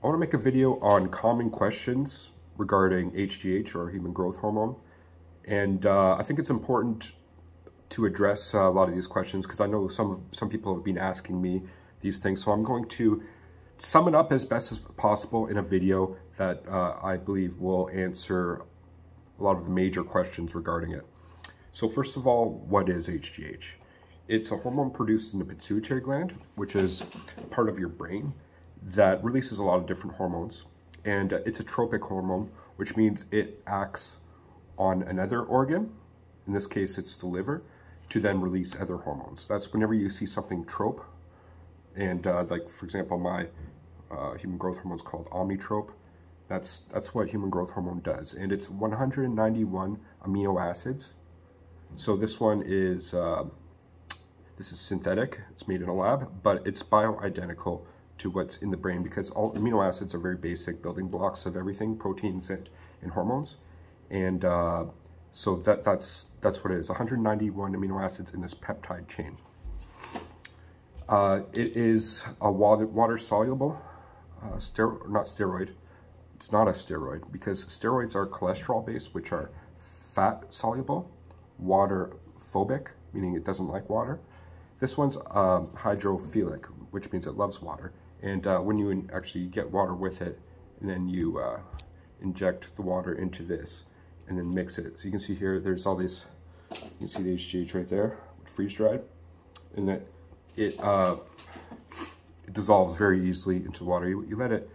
I want to make a video on common questions regarding HGH, or human growth hormone. And I think it's important to address a lot of these questions because I know some people have been asking me these things. So I'm going to sum it up as best as possible in a video that I believe will answer a lot of the major questions regarding it. So first of all, what is HGH? It's a hormone produced in the pituitary gland, which is part of your brain that releases a lot of different hormones. And it's a tropic hormone, which means it acts on another organ, in this case it's the liver, to then release other hormones. That's whenever you see something trope, and like for example my human growth hormone is called omnitrope. That's what human growth hormone does, and it's 191 amino acids. So this one is this is synthetic, it's made in a lab, but it's bioidentical to what's in the brain because all amino acids are very basic building blocks of everything, proteins and hormones. And so that's what it is, 191 amino acids in this peptide chain. It is a water-soluble not steroid. It's not a steroid because steroids are cholesterol-based, which are fat-soluble, water-phobic, meaning it doesn't like water. This one's hydrophilic, which means it loves water. And when you actually get water with it, and then you inject the water into this, and then mix it. So you can see here, there's all these, you can see the HGH right there, freeze-dried, and that it dissolves very easily into water. You let it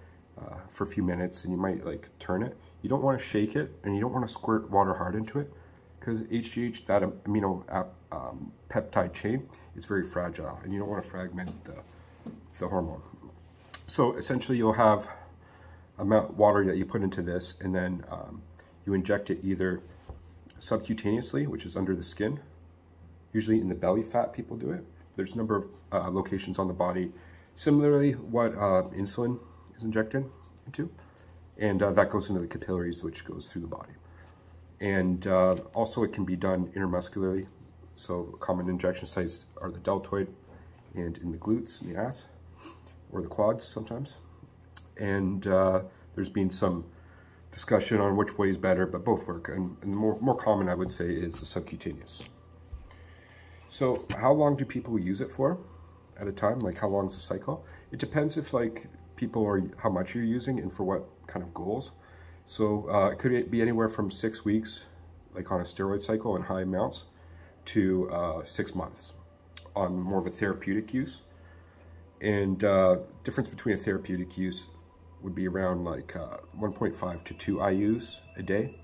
for a few minutes, and you might like turn it. You don't want to shake it, and you don't want to squirt water hard into it, because HGH, that amino peptide chain, is very fragile, and you don't want to fragment the hormone. So essentially you'll have amount of water that you put into this, and then you inject it either subcutaneously, which is under the skin. Usually in the belly fat, people do it. There's a number of locations on the body. Similarly, what insulin is injected into, and that goes into the capillaries, which goes through the body. And also it can be done intermuscularly. So common injection sites are the deltoid and in the glutes, in the ass, or the quads sometimes. And there's been some discussion on which way is better, but both work. And the more common, I would say, is the subcutaneous. So how long do people use it for at a time? Like how long is the cycle? It depends if like people are, how much you're using and for what kind of goals. So it could be anywhere from 6 weeks, like on a steroid cycle in high amounts, to 6 months on more of a therapeutic use. And difference between a therapeutic use would be around like 1.5 to 2 IUs a day,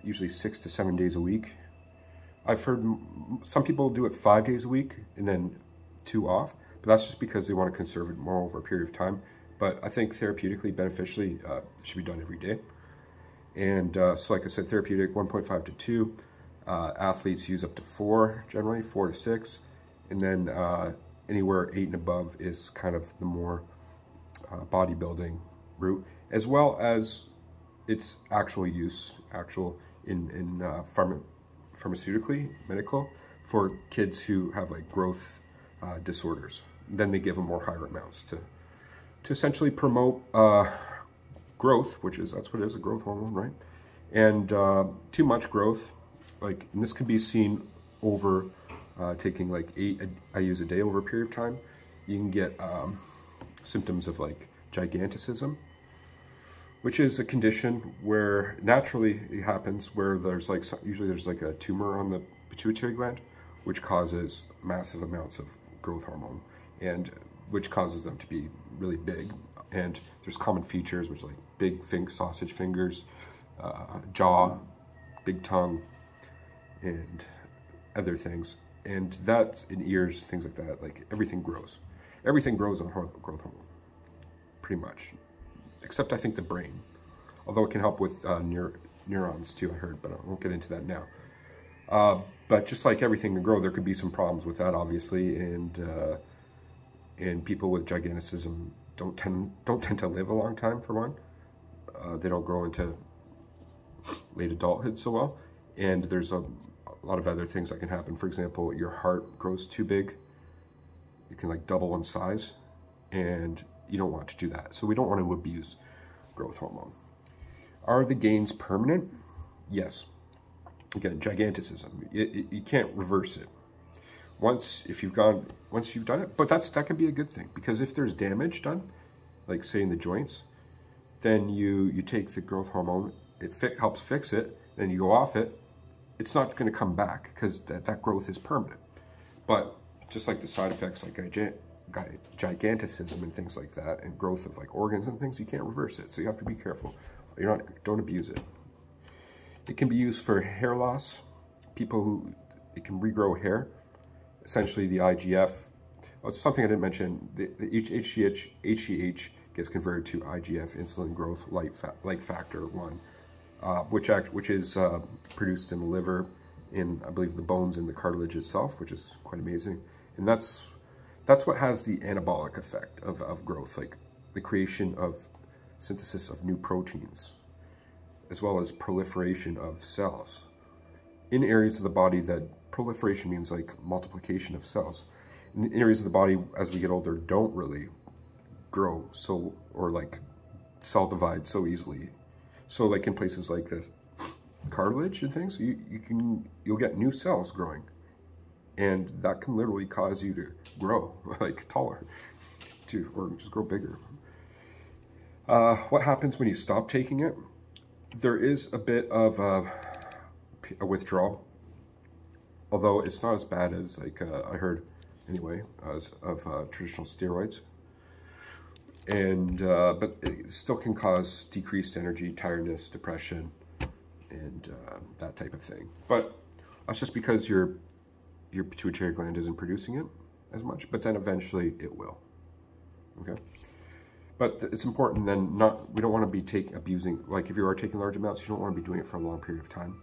usually 6 to 7 days a week. I've heard some people do it 5 days a week and then 2 off, but that's just because they want to conserve it more over a period of time. But I think therapeutically, beneficially, it should be done every day. And so like I said, therapeutic 1.5 to 2. Athletes use up to 4, generally 4 to 6. And then anywhere 8 and above is kind of the more bodybuilding route, as well as its actual use, in pharmaceutically, medical, for kids who have like growth disorders. Then they give them more higher amounts to essentially promote growth, that's what it is, a growth hormone, right? And too much growth, like, and this can be seen over taking like 8 IUs a day over a period of time. You can get symptoms of like giganticism, which is a condition where naturally it happens where there's like, usually there's like a tumor on the pituitary gland, which causes massive amounts of growth hormone, and which causes them to be really big. And there's common features, which are like big sausage fingers, jaw, big tongue, and other things. And that's in ears, things like that. Like everything grows. Everything grows on growth hormone, pretty much. Except I think the brain. Although it can help with neurons too, I heard, but I won't get into that now. But just like everything can grow, there could be some problems with that, obviously. And people with giganticism don't tend to live a long time, for one. They don't grow into late adulthood so well. And there's a lot of other things that can happen. For example, your heart grows too big. It can like double in size, and you don't want to do that. So we don't want to abuse growth hormone. Are the gains permanent? Yes. Again, giganticism. You can't reverse it. Once you've done it, but that can be a good thing, because if there's damage done, like say in the joints, then you take the growth hormone, it helps fix it, then you go off it, it's not going to come back because that growth is permanent. But just like the side effects like giganticism and things like that, and growth of like organs and things, you can't reverse it. So you have to be careful. Don't abuse it. It can be used for hair loss. It can regrow hair. Essentially the IGF, something I didn't mention, the HGH gets converted to IGF, insulin growth like factor 1, which is produced in the liver, in I believe the bones and the cartilage itself, which is quite amazing. And that's what has the anabolic effect of growth, like the creation of synthesis of new proteins, as well as proliferation of cells in areas of the body that proliferation means like multiplication of cells. In areas of the body as we get older don't really grow or like cell divide so easily. So like in places like this cartilage and things, you'll get new cells growing, and that can literally cause you to grow like taller or just grow bigger. What happens when you stop taking it? There is a bit of a withdrawal, although it's not as bad as like I heard anyway of traditional steroids, and but it still can cause decreased energy, tiredness, depression, and that type of thing. But that's just because your pituitary gland isn't producing it as much, but then eventually it will. Okay. But it's important then we don't want to be abusing, like if you are taking large amounts, you don't want to be doing it for a long period of time.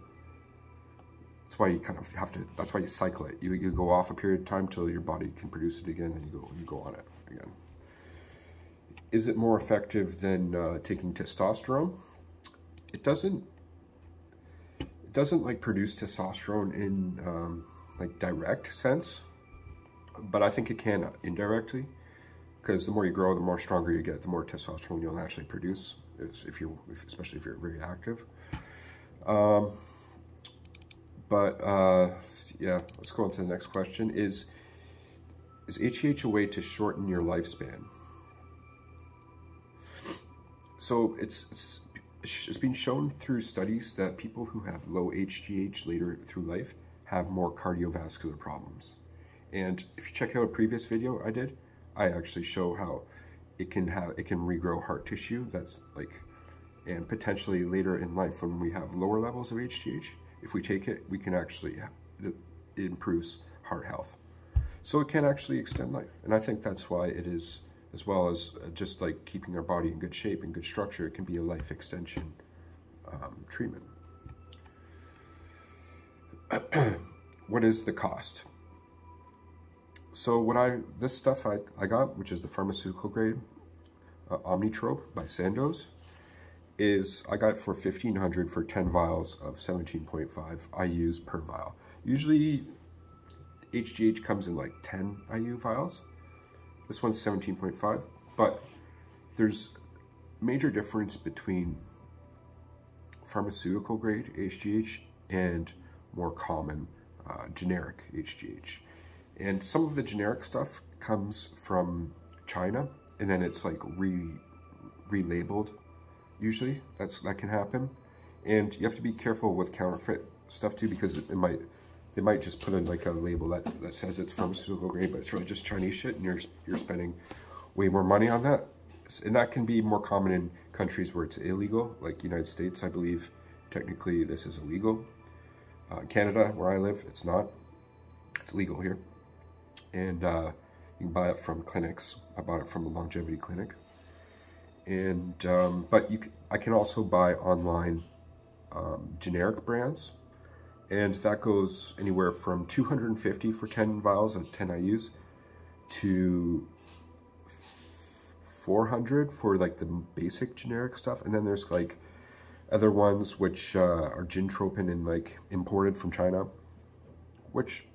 That's why you kind of have to, that's why you cycle it. You go off a period of time till your body can produce it again, and you go on it again. Is it more effective than taking testosterone? It doesn't like produce testosterone in like direct sense, but I think it can indirectly. Because the more you grow, the more stronger you get, the more testosterone you'll naturally produce, especially if you're very active. Yeah, let's go on to the next question. Is HGH a way to shorten your lifespan? So it's been shown through studies that people who have low HGH later through life have more cardiovascular problems. And if you check out a previous video I did, I actually show how it can regrow heart tissue. That's like, and potentially later in life when we have lower levels of HGH, if we take it, we can actually, it improves heart health. So it can actually extend life. And I think that's why it is, as well as just like keeping our body in good shape and good structure, it can be a life extension treatment. What is the cost? So this stuff I got, which is the pharmaceutical grade Omnitrope by Sandoz, I got it for $1,500 for 10 vials of 17.5 IUs per vial. Usually HGH comes in like 10 IU vials. This one's 17.5, but there's major difference between pharmaceutical grade HGH and more common generic HGH. And some of the generic stuff comes from China, and then it's like relabeled. Usually, that can happen, and you have to be careful with counterfeit stuff too, because they might just put in like a label that says it's pharmaceutical grade, but it's really just Chinese shit, and you're spending way more money on that. And that can be more common in countries where it's illegal, like United States. I believe technically this is illegal. Canada, where I live, it's not. It's legal here. And you can buy it from clinics. I bought it from a longevity clinic. And but I can also buy online generic brands, and that goes anywhere from $250 for 10 vials of 10 IUs to $400 for like the basic generic stuff. And then there's like other ones which are gintropin and like imported from China, which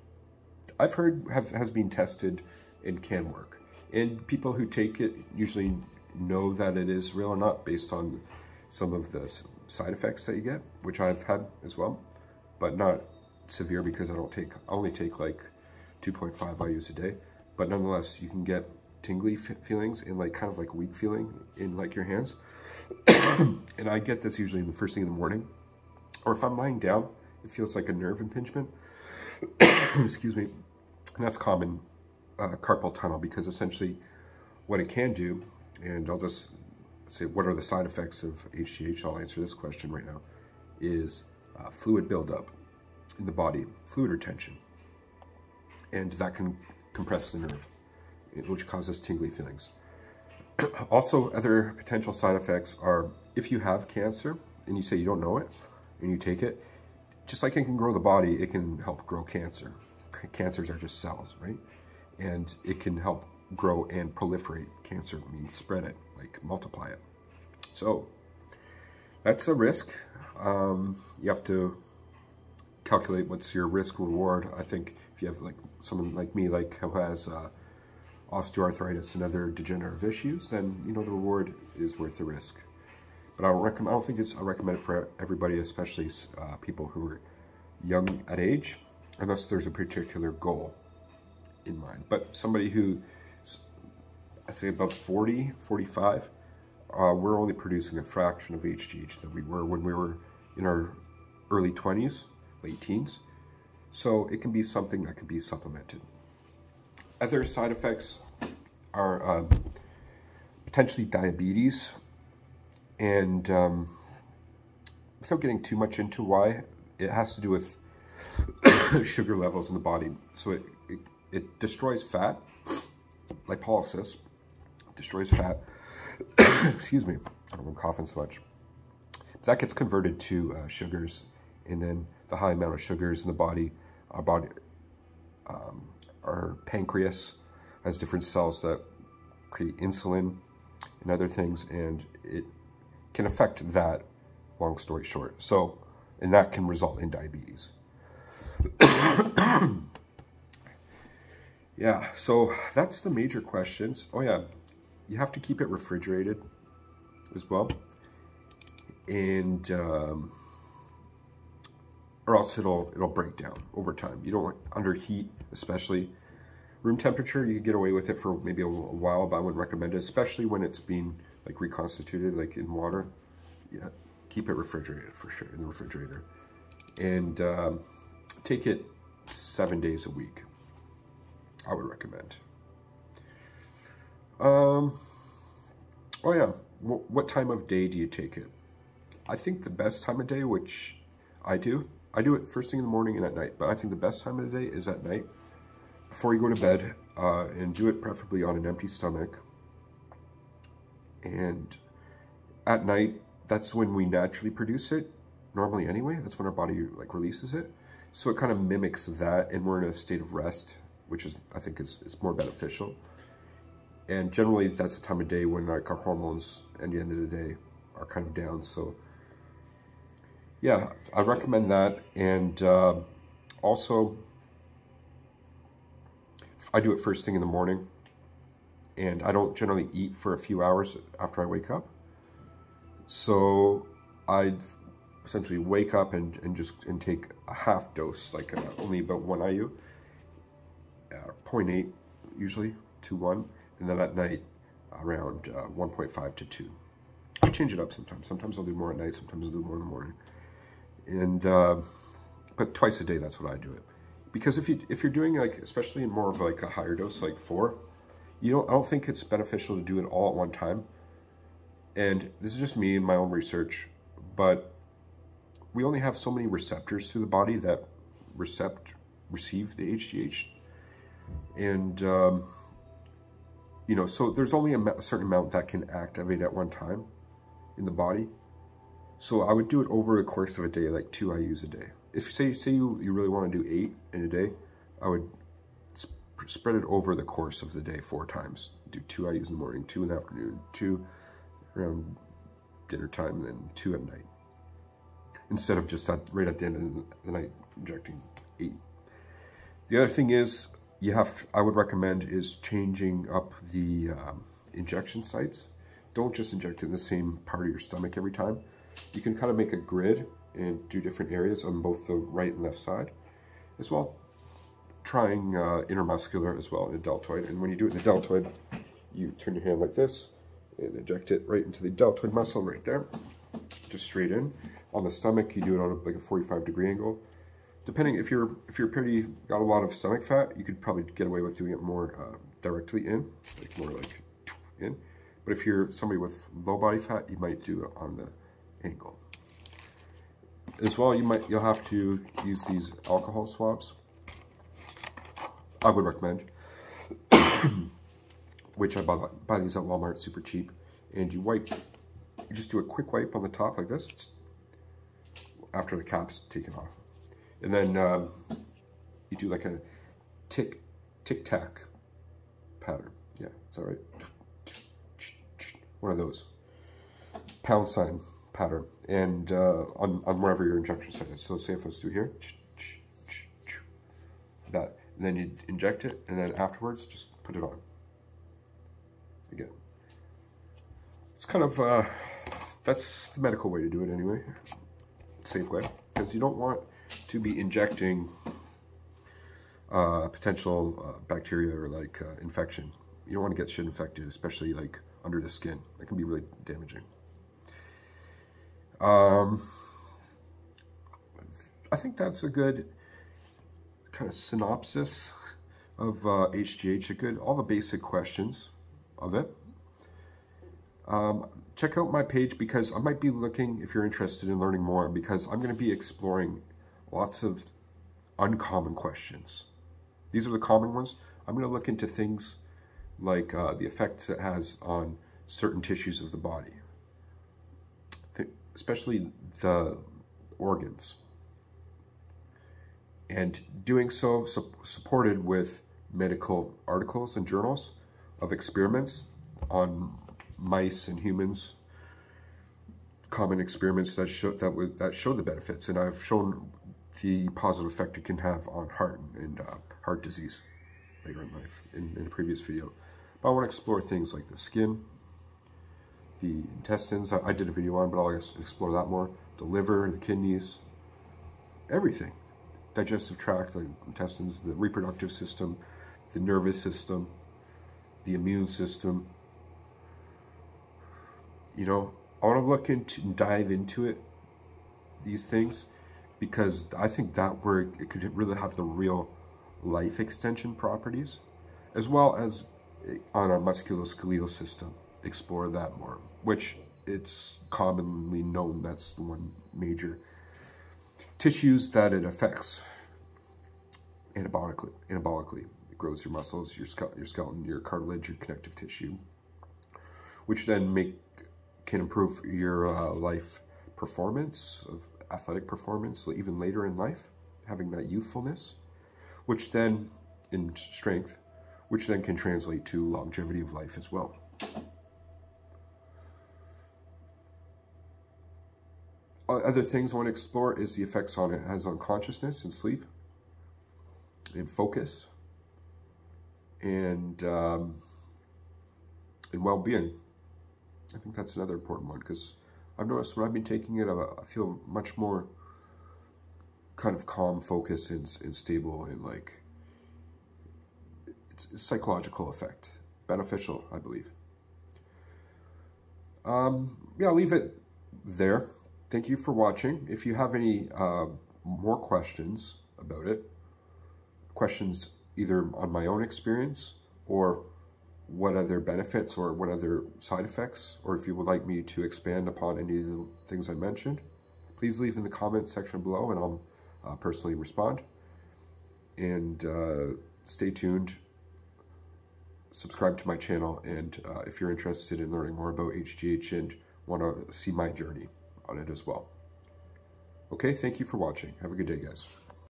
I've heard has been tested and can work. And people who take it usually know that it is real or not based on some of the side effects that you get, which I've had as well, but not severe because I only take like 2.5 IUs a day. But nonetheless, you can get tingly feelings and like kind of like weak feeling in like your hands. And I get this usually in the first thing in the morning, or if I'm lying down, it feels like a nerve impingement. Excuse me. And that's common carpal tunnel, because essentially what it can do, and I'll just say what are the side effects of HGH, I'll answer this question right now, is fluid buildup in the body, fluid retention, and that can compress the nerve, which causes tingly feelings. Also, other potential side effects are if you have cancer and you say you don't know it and you take it, just like it can grow the body, it can help grow cancer. Cancers are just cells, right? And it can help grow and proliferate cancer, means spread it, like multiply it. So that's a risk. You have to calculate what's your risk reward. I think if you have like someone like me, like who has osteoarthritis and other degenerative issues, then you know the reward is worth the risk. But I don't think I recommend it for everybody, especially people who are young at age, unless there's a particular goal in mind. But somebody who, I say above 40, 45, we're only producing a fraction of HGH that we were when we were in our early 20s, late teens. So it can be something that can be supplemented. Other side effects are potentially diabetes, and without getting too much into why, it has to do with sugar levels in the body. So it destroys fat, lipolysis, destroys fat. Excuse me, I don't know, I'm coughing so much. That gets converted to sugars, and then the high amount of sugars in the body, our pancreas has different cells that create insulin and other things, and it can affect that, long story short. So, and that can result in diabetes. Yeah, so that's the major questions. Oh yeah, you have to keep it refrigerated as well, and or else it'll break down over time. You don't want under heat, especially. Room temperature, you can get away with it for maybe a while, but I wouldn't recommend it, especially when it's being like reconstituted, like in water. Yeah, keep it refrigerated for sure, in the refrigerator. And take it 7 days a week, I would recommend. Oh yeah, what time of day do you take it? I think the best time of day, which I do it first thing in the morning and at night, but I think the best time of the day is at night, before you go to bed, and do it preferably on an empty stomach. And at night, that's when we naturally produce it, normally anyway. That's when our body like releases it. So it kind of mimics that, and we're in a state of rest, which is, I think, is more beneficial. And generally, that's the time of day when like our hormones, at the end of the day, are kind of down. So yeah, I recommend that. And also, I do it first thing in the morning, and I don't generally eat for a few hours after I wake up. So I essentially wake up and take a half dose, like only about 1 IU, 0.8 usually to 1, and then at night around 1.5 to 2. I change it up sometimes. Sometimes I'll do more at night, sometimes I'll do more in the morning. And but twice a day, that's what I do it. Because if you're doing like, especially in more of like a higher dose, like 4, I don't think it's beneficial to do it all at one time. And this is just me and my own research, but we only have so many receptors through the body that receive the HGH. And, you know, so there's only a certain amount that can activate at one time in the body. So I would do it over the course of a day, like 2 IUs a day. If say you really want to do 8 in a day, I would spread it over the course of the day 4 times. Do 2 IUs in the morning, 2 in the afternoon, 2 around dinner time, and then 2 at night. Instead of just right at the end of the night injecting 8. The other thing is, I would recommend is changing up the injection sites. Don't just inject in the same part of your stomach every time. You can kind of make a grid and do different areas on both the right and left side, as well trying intermuscular as well in the deltoid. And when you do it in the deltoid, you turn your hand like this and inject it right into the deltoid muscle right there, just straight in. On the stomach, you do it on like a 45-degree angle. Depending, if you're got a lot of stomach fat, you could probably get away with doing it more directly in, like more like in. But if you're somebody with low body fat, you might do it on the angle. As well, you'll have to use these alcohol swabs. I would recommend, which I buy these at Walmart, super cheap. And you just do a quick wipe on the top like this, after the cap's taken off. And then you do like a tic-tac pattern. Yeah, is that right? One of those. Pound sign pattern. And on wherever your injection site is. So say if I was to do here, that. And then you inject it, and then afterwards, just put it on. Again. It's kind of, that's the medical way to do it anyway. Safe way. Because you don't want to be injecting potential bacteria or like infection. You don't want to get shit infected, especially like under the skin. That can be really damaging. I think that's a good kind of synopsis of HGH, all the basic questions of it. Check out my page because I might be looking, if you're interested in learning more, because I'm going to be exploring lots of uncommon questions. These are the common ones. I'm going to look into things like the effects it has on certain tissues of the body, especially the organs. And doing so supported with medical articles and journals of experiments on mice and humans, common experiments that show the benefits, and I've shown the positive effect it can have on heart and heart disease later in life in a previous video. But I want to explore things like the skin, the intestines. I did a video on, but I'll explore that more. The liver, the kidneys, everything. Digestive tract, the intestines, the reproductive system, the nervous system, the immune system. You know, I want to look into and dive into it, these things, because I think that where it could really have the real life extension properties, as well as on our musculoskeletal system. Explore that more, which it's commonly known that's the one major tissues that it affects anabolically. It grows your muscles, your skeleton, your cartilage, your connective tissue, which then can improve your life performance, of athletic performance, even later in life, having that youthfulness, which then, in strength, which then can translate to longevity of life as well. Other things I want to explore is the effects it has on consciousness and sleep, and focus, and well-being. I think that's another important one, because I've noticed when I've been taking it, I feel much more kind of calm, focused, and stable, and like it's a psychological effect, beneficial, I believe. Yeah, I'll leave it there. Thank you for watching. If you have any more questions about it, questions either on my own experience or what other benefits or what other side effects, or if you would like me to expand upon any of the things I mentioned, please leave in the comment section below and I'll personally respond. And stay tuned, subscribe to my channel, and if you're interested in learning more about HGH and want to see my journey on it as well. Okay, thank you for watching. Have a good day, guys.